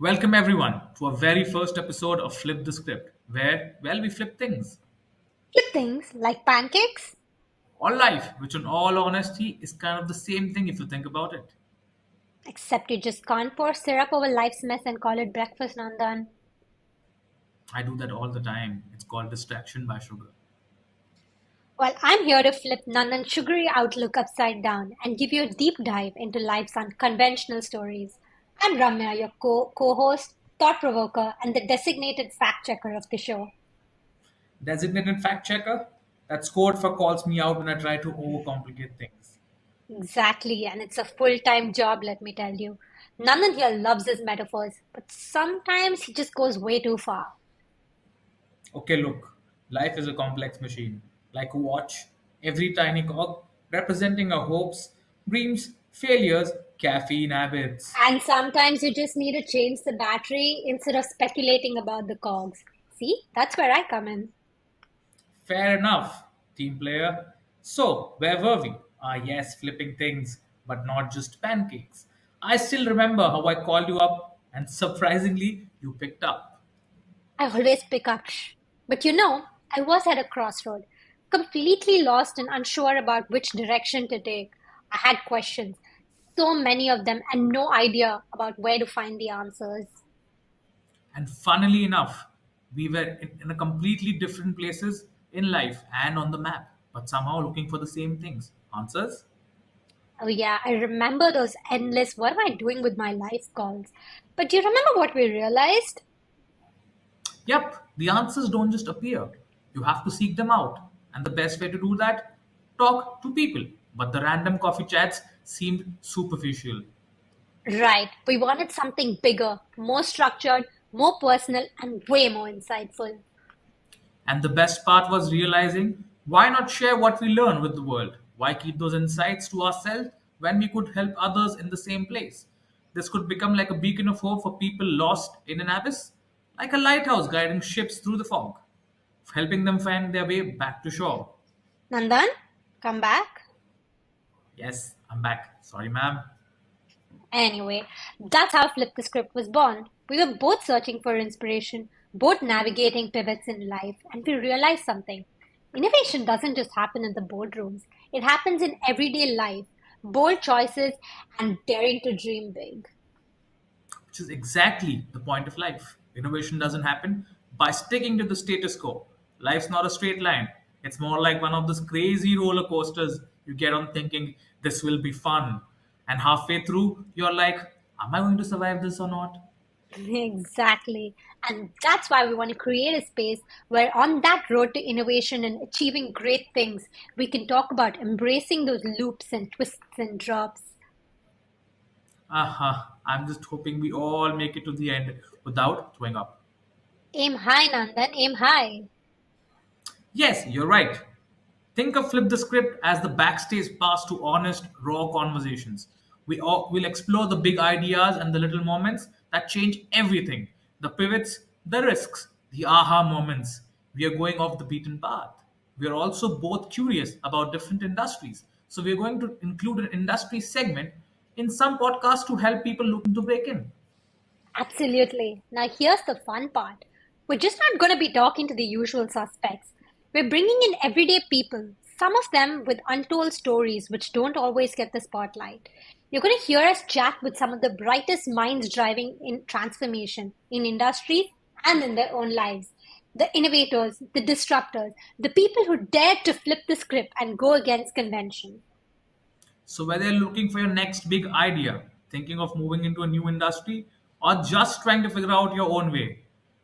Welcome everyone to our very first episode of Flip the Script, where, we flip things. Flip things like pancakes, Or life, which in all honesty is kind of the same thing if you think about it. except you just can't pour syrup over life's mess and call it breakfast, Nandan. I do that all the time. It's called distraction by sugar. Well, I'm here to flip Nandan's sugary outlook upside down and give you a deep dive into life's unconventional stories. I'm Ramya, your co-host, thought provoker, and the designated fact checker of the show. Designated fact checker? That's code for calls me out when I try to overcomplicate things. Exactly, and it's a full-time job, let me tell you. Nandan here loves his metaphors, but sometimes he just goes way too far. Okay, look, life is a complex machine, like a watch, every tiny cog representing our hopes, dreams, failures, caffeine habits. And sometimes you just need to change the battery instead of speculating about the cogs. See, that's where I come in. Fair enough, team player. So, where were we? Ah, yes, flipping things, but not just pancakes. I still remember how I called you up, and surprisingly, you picked up. I always pick up But I was at a crossroad, completely lost and unsure about which direction to take. I had questions, so many of them, and no idea about where to find the answers. And funnily enough, we were in a completely different places in life and on the map, but somehow looking for the same things. Answers? Oh, yeah, I remember those endless what am I doing with my life calls. But do you remember what we realized? Yep, the answers don't just appear. You have to seek them out. And the best way to do that? Talk to people. But the random coffee chats seemed superficial. Right. We wanted something bigger, more structured, more personal, and way more insightful. And the best part was realizing why not share what we learn with the world? Why keep those insights to ourselves when we could help others in the same place? This could become like a beacon of hope for people lost in an abyss, like a lighthouse guiding ships through the fog, helping them find their way back to shore. Nandan, come back. Yes, I'm back. Sorry, ma'am. Anyway, that's how Flip the Script was born. We were both searching for inspiration, both navigating pivots in life, and we realized something. Innovation doesn't just happen in the boardrooms, it happens in everyday life. Bold choices and daring to dream big. Which is exactly the point of life. Innovation doesn't happen by sticking to the status quo. Life's not a straight line. It's more like one of those crazy roller coasters you get on thinking this will be fun. And halfway through, you're like, am I going to survive this or not? Exactly. And that's why we want to create a space where, on that road to innovation and achieving great things, we can talk about embracing those loops and twists and drops. Aha, I'm just hoping we all make it to the end without throwing up. Aim high, Nandan, aim high. Yes, you're right. Think of Flip the Script as the backstage pass to honest, raw conversations. Will explore the big ideas and the little moments that change everything, the pivots, the risks, the aha moments. We are going off the beaten path. We are also both curious about different industries. So, we are going to include an industry segment in some podcasts to help people looking to break in. Absolutely. Now, here's the fun part. We're just not going to be talking to the usual suspects. We're bringing in everyday people, some of them with untold stories which don't always get the spotlight. You're going to hear us chat with some of the brightest minds driving in transformation in industries and in their own lives. The innovators, the disruptors, the people who dared to flip the script and go against convention. So, whether you're looking for your next big idea, thinking of moving into a new industry, or just trying to figure out your own way,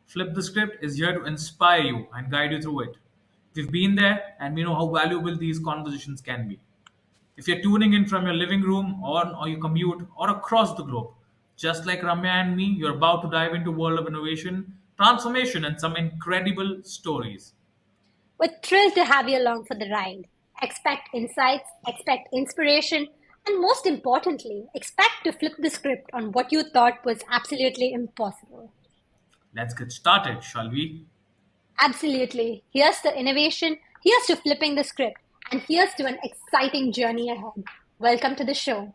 Flip the Script is here to inspire you and guide you through it. We've been there and we know how valuable these conversations can be. If you're tuning in from your living room or your commute or across the globe, just like Ramya and me, you're about to dive into world of innovation, transformation, and some incredible stories. We're thrilled to have you along for the ride. Expect insights, expect inspiration, and most importantly, expect to flip the script on what you thought was absolutely impossible. Let's get started, shall we? Absolutely. Here's the innovation, here's to flipping the script, and here's to an exciting journey ahead. Welcome to the show.